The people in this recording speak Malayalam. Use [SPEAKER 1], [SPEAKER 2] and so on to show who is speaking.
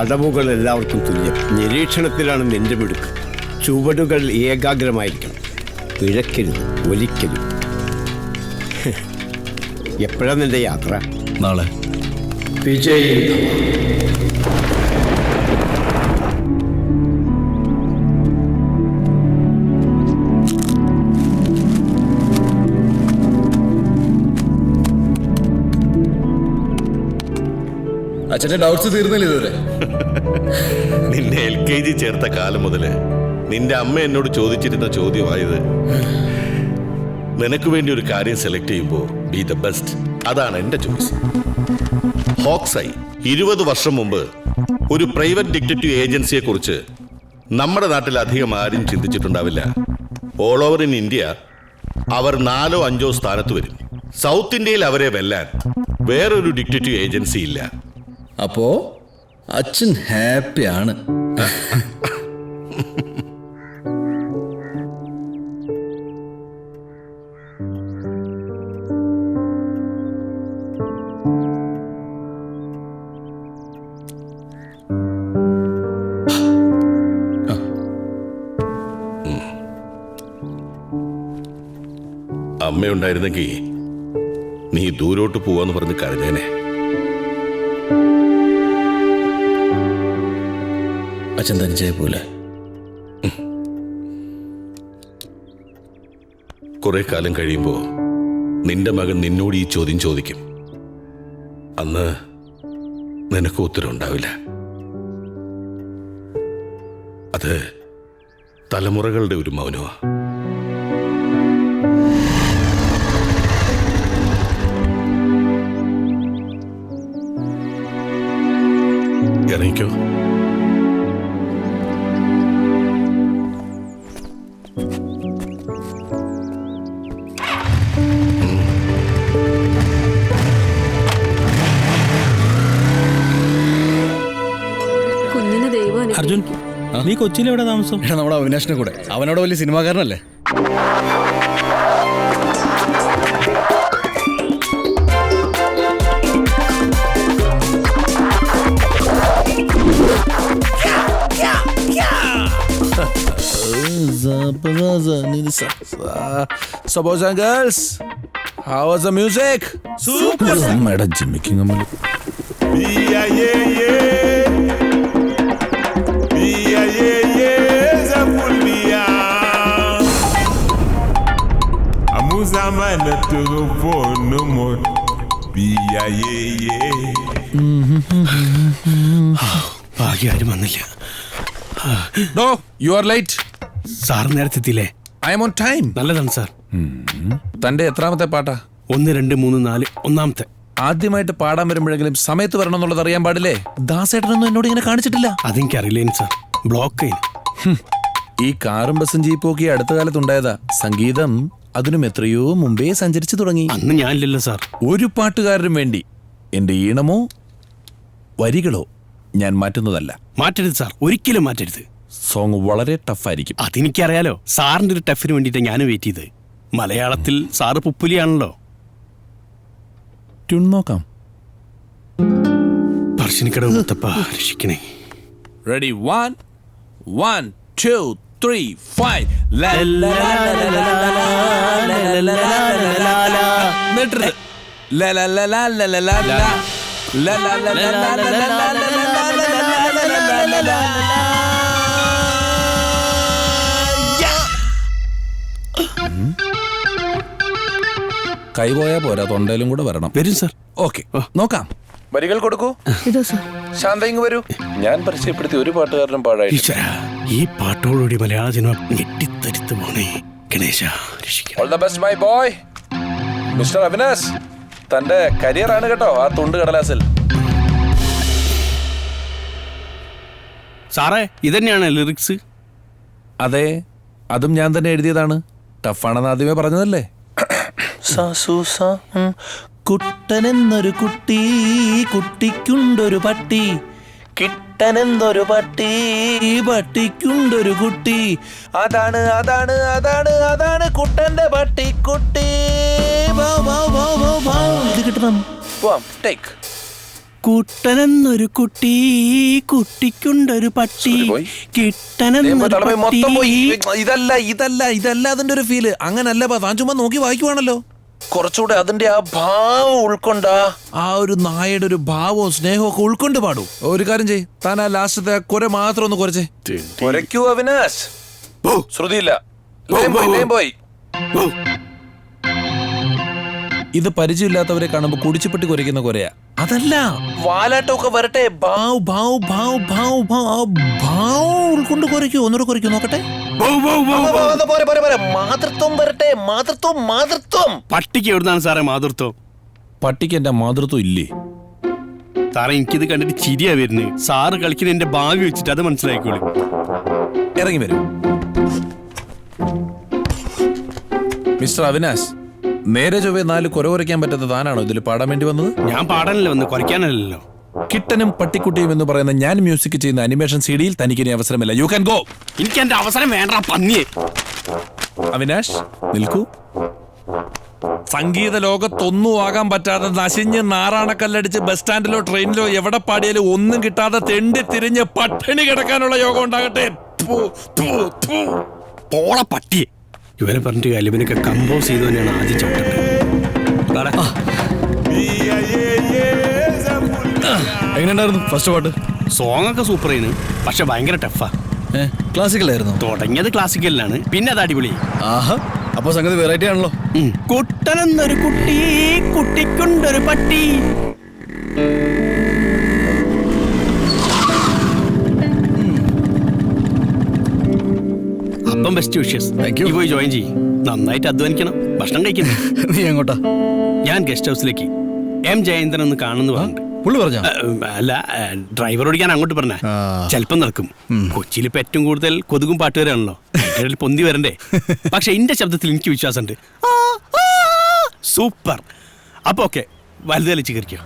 [SPEAKER 1] അടവുകൾ എല്ലാവർക്കും തുല്യം. നിരീക്ഷണത്തിലാണ് നിന്റെ മിടുക്ക്. ചുവടുകൾ ഏകാഗ്രമായിരിക്കണം. പിഴക്കരുത്, ഒലിക്കരുത്. എപ്പോഴാണ് നിന്റെ യാത്ര?
[SPEAKER 2] നാളെ.
[SPEAKER 1] വിജയ്.
[SPEAKER 2] അച്ഛന്റെ ഡൗട്ട്സ് തീർന്നില്ല ഇതുവരെ?
[SPEAKER 3] നിന്നെ LKG ചേർത്ത കാലം മുതല് നിന്റെ അമ്മ എന്നോട് ചോദിച്ചിരുന്ന ചോദ്യമായത്, നിനക്ക് വേണ്ടി ഒരു കാര്യം സെലക്ട് ചെയ്യുമ്പോൾ ബി ദ ബെസ്റ്റ്. അതാണ് എന്റെ ചോയ്സ്. ഹോക്സൈ 20 വർഷം മുമ്പ് ഒരു പ്രൈവറ്റ് ഡിറ്റക്റ്റീവ് ഏജൻസിയെ കുറിച്ച് നമ്മുടെ നാട്ടിൽ അധികം ആരും ചിന്തിച്ചിട്ടുണ്ടാവില്ല. ഓൾ ഓവർ ഇൻ ഇന്ത്യ അവർ 4ഓ 5ഓ സ്ഥാനത്ത് വരും. സൗത്ത് ഇന്ത്യയിൽ അവരെ വെല്ലാൻ വേറൊരു ഡിറ്റക്റ്റീവ് ഏജൻസി ഇല്ല.
[SPEAKER 2] അപ്പോ അച്ഛൻ ഹാപ്പിയാണ്.
[SPEAKER 3] അമ്മയുണ്ടായിരുന്നെങ്കിൽ നീ ദൂരോട്ട് പോവാന്ന് പറഞ്ഞ് കരഞ്ഞേനെ.
[SPEAKER 2] അച്ഛൻ തനിച്ചായ പോലെ.
[SPEAKER 3] കുറെ കാലം കഴിയുമ്പോ നിന്റെ മകൻ നിന്നോട് ഈ ചോദ്യം ചോദിക്കും. അന്ന് നിനക്ക് ഉത്തരം ഉണ്ടാവില്ല. അത് തലമുറകളുടെ ഒരു മൗനമാ. ഇറങ്ങിക്കോ.
[SPEAKER 4] അർജുൻ, നീ കൊച്ചിയിൽ എവിടെ താമസം?
[SPEAKER 2] നമ്മുടെ അവിനാഷിനെ കൂടെ. അവനോട് വലിയ സിനിമാക്കാരനല്ലേ?
[SPEAKER 5] So boys and girls, how was the music?
[SPEAKER 4] Super.
[SPEAKER 5] Madam Jimmy King amulu.
[SPEAKER 6] Amuzamana telephone mo biya ye.
[SPEAKER 4] ഭാഗ്യം വന്നില്ല.
[SPEAKER 5] No, you are late.
[SPEAKER 4] Sir നേരത്തെ എത്തിയില്ലേ?
[SPEAKER 5] I am on time.
[SPEAKER 4] നല്ലതാണ് സാർ.
[SPEAKER 5] തന്റെ എത്രാമത്തെ പാട്ടാ?
[SPEAKER 4] 1 2 3 4 ഒന്നാമത്തെ.
[SPEAKER 5] ആദ്യമായിട്ട് പാടാൻ വരുമ്പോഴെങ്കിലും സമയത്ത് വരണം എന്നുള്ളത് അറിയാൻ പാടില്ലേ? ദാസേട്ടനൊന്നും എന്നോട് ഇങ്ങനെ കാണിച്ചിട്ടില്ല.
[SPEAKER 4] അതെനിക്കറിയില്ലേന് സാർ. ബ്ലോക്ക്
[SPEAKER 5] ഈ കാറും ബസ്സും ജീപ്പും ഒക്കെ അടുത്ത കാലത്തുണ്ടായതാ. സംഗീതം അതിനും എത്രയോ മുമ്പേ സഞ്ചരിച്ചു തുടങ്ങി.
[SPEAKER 4] അന്ന് ഞാനില്ലല്ലോ സാർ.
[SPEAKER 5] ഒരു പാട്ടുകാരനും വേണ്ടി എന്റെ ഈണമോ വരികളോ ഞാൻ മാറ്റുന്നതല്ല.
[SPEAKER 4] മാറ്റരുത് സാർ, ഒരിക്കലും മാറ്റരുത്.
[SPEAKER 5] സോങ് വളരെ ടഫായിരിക്കും.
[SPEAKER 4] അതെനിക്കറിയാലോ. സാറിന്റെ ഒരു ടഫിന് വേണ്ടിയിട്ട് ഞാൻ വെയിറ്റ് ചെയ്ത്. മലയാളത്തിൽ സാറ് പുപ്പുലിയാണല്ലോ.
[SPEAKER 5] ട്യൂൺ നോക്കാം.
[SPEAKER 4] പറശ്ശിനിക്കട മുത്തപ്പ രക്ഷിക്കണേ.
[SPEAKER 5] റെഡി 1 1 2 3 5. കൈപോയാ പോരാ, തൊണ്ടയിലും കൂടെ വരണം.
[SPEAKER 4] വരും സാർ.
[SPEAKER 5] ഓക്കെ, നോക്കാം. വരികൾ കൊടുക്കൂ. ശാന്തയിങ് വരൂ. ഞാൻ പരിചയപ്പെടുത്തി ഒരു പാട്ടുകാരനും പാടായിട്ട്.
[SPEAKER 4] ഈ പാട്ടോടുകൂടി മലയാള സിനിമ ഞെട്ടിത്തരിത്ത് പോണേ. ഗണേശ രക്ഷിക്കണം.
[SPEAKER 5] All the best my boy. Mister Avinash, തന്റെ കരിയർ ആണ് കേട്ടോ ആ തുണ്ട് കടലാസിൽ.
[SPEAKER 4] സാറേ, ഇതന്നെയാണ് ലിറിക്സ്?
[SPEAKER 5] അതെ, അതും ഞാൻ തന്നെ എഴുതിയതാണ്. ടഫാണെന്ന് ആദ്യമേ പറഞ്ഞതല്ലേ. കുട്ടനെന്നൊരു കുട്ടി, കുട്ടിക്കുണ്ടൊരു പട്ടി, കിട്ടനെന്നൊരു പട്ടി, പട്ടിക്കുണ്ടൊരു കുട്ടി. അതാണ് അതാണ് അതാണ് അതാണ് കുട്ടന്റെ പട്ടിക്കുട്ടി. ഇത് കിട്ടണം. പോവാം. ടേക്ക്
[SPEAKER 4] കുട്ടനെന്നൊരു കുട്ടി, കുട്ടിക്കുണ്ടൊരു പട്ടി, കിട്ടനെന്നൊരു പട്ടി.
[SPEAKER 5] ഇതല്ല അതിന്റെ ഒരു ഫീല്. അങ്ങനല്ല താൻ ചുമ്മാ നോക്കി വായിക്കുവാണല്ലോ. കുറച്ചുകൂടെ അതിന്റെ ആ ഭാവം ഉൾക്കൊണ്ട ആ ഒരു നായയുടെ ഒരു ഭാവവും സ്നേഹവും ഒക്കെ ഉൾക്കൊണ്ട് പാടൂ. ഒരു കാര്യം ചെയ്, താൻ ആ ലാസ്റ്റത്തെ കുര മാത്രം ഒന്ന് കുറച്ചേ.
[SPEAKER 2] കുരയ്ക്കൂ അവിനാശ്. ശ്രുതിയില്ല. പോയി.
[SPEAKER 5] ഇത് പരിചയമില്ലാത്തവരെ കാണുമ്പോ കുടിച്ചുപെട്ടി കുരയ്ക്കുന്ന കുരയാ. അതല്ല, വാലാട്ടമൊക്കെ വരട്ടെ. ഭാവ് ഭാവ് ഭാവ് ഭാവ് ഭാവ് ഭാവ് ഉൾക്കൊണ്ട് കുരയ്ക്കൂ. ഒന്നുകൂടെ കുരയ്ക്കൂ നോക്കട്ടെ. മാതൃത്വം വരട്ടെ. മാതൃത്വം.
[SPEAKER 4] പട്ടിക്ക് എവിടുന്നാണ് സാറേ മാതൃത്വം?
[SPEAKER 5] പട്ടിക്ക് എന്റെ മാതൃത്വം ഇല്ലേ?
[SPEAKER 4] സാറേ എനിക്കിത് കണ്ടിട്ട് ചിരിയാ വരുന്നത്. സാറ് കളിക്കുന്ന എന്റെ ഭാവി വെച്ചിട്ട് അത് മനസ്സിലായിക്കോളൂ.
[SPEAKER 5] ഇറങ്ങി വരും. മിസ്റ്റർ അവിനാശ്, നേരെ ചൊവ്വേ 4 കുര കുറയ്ക്കാൻ പറ്റാത്ത താനാണോ ഇതിൽ പാടാൻ വേണ്ടി വന്നത്?
[SPEAKER 4] ഞാൻ പാടാനല്ലേ വന്ന്, കുറയ്ക്കാനല്ലോ.
[SPEAKER 5] കിട്ടനും പട്ടിക്കുട്ടിയും എന്ന് പറയുന്ന ഞാൻ മ്യൂസിക് ചെയ്യുന്ന അനിമേഷൻ സിഡിയിൽ തനിക്കിനി അവസരമില്ല. You can go.
[SPEAKER 4] എനിക്ക് എന്റെ അവസരം വേണ്ട പന്നിയെ.
[SPEAKER 5] അവിനാശ് നിൽക്കൂ. സംഗീത ലോകത്തൊന്നും ആകാൻ പറ്റാതെ നശിഞ്ഞ് നാറാണക്കല്ലടിച്ച് ബസ് സ്റ്റാൻഡിലോ ട്രെയിനിലോ എവിടെ പാടിയാലും ഒന്നും കിട്ടാതെ തെണ്ടി തിരിഞ്ഞ് പട്ടിണി കിടക്കാനുള്ള യോഗം ഉണ്ടാകട്ടെ.
[SPEAKER 4] പോള പട്ടിയെ. ഇവരെ പറഞ്ഞിട്ട് കാര്യം, ഇവനൊക്കെ കമ്പോസ് ചെയ്തു തന്നെയാണ് ആദ്യം ചവിട്ടേണ്ടത്.
[SPEAKER 2] എങ്ങനെയുണ്ടായിരുന്നു ഫസ്റ്റ് പാട്ട്?
[SPEAKER 4] സോങ് ഒക്കെ സൂപ്പർ ചെയ്യുന്നു, പക്ഷെ ഭയങ്കര ടഫാ.
[SPEAKER 2] ക്ലാസിക്കൽ ആയിരുന്നു.
[SPEAKER 4] തുടങ്ങിയത് ക്ലാസിക്കലിലാണ്, പിന്നെ അത് അടിപൊളി.
[SPEAKER 2] ആഹാ, അപ്പൊ സംഗതി വെറൈറ്റി ആണല്ലോ.
[SPEAKER 4] കുട്ടനെന്നൊരു കുട്ടി, കുട്ടിക്കുണ്ടൊരു പട്ടി. അപ്പം ബെസ്റ്റ് വിഷസ്. നീ പോയി ജോയിൻ ചെയ്യ്. നന്നായിട്ട് അധ്വാനിക്കണം, ഭക്ഷണം കഴിക്കണം.
[SPEAKER 2] നീ എങ്ങോട്ടാ?
[SPEAKER 4] ഞാൻ ഗസ്റ്റ് ഹൗസിലേക്ക് എം ജയേന്ദ്രൻ ഒന്ന് കാണുന്നു പറഞ്ഞിട്ട്.
[SPEAKER 2] പുള്ളി പറഞ്ഞ?
[SPEAKER 4] അല്ല, ഡ്രൈവർ ഓടിക്കാൻ അങ്ങോട്ട് പറഞ്ഞ. ചിലപ്പം നടക്കും. കൊച്ചിയിൽ ഇപ്പൊ ഏറ്റവും കൂടുതൽ കൊതുകും പാട്ടുകാരാണല്ലോ, പൊന്തി വരണ്ടേ. പക്ഷെ എന്റെ ശബ്ദത്തിൽ എനിക്ക് വിശ്വാസമുണ്ട്. സൂപ്പർ. അപ്പൊ ഓക്കെ, വലുത് കളിച്ച് കയറിക്കോ.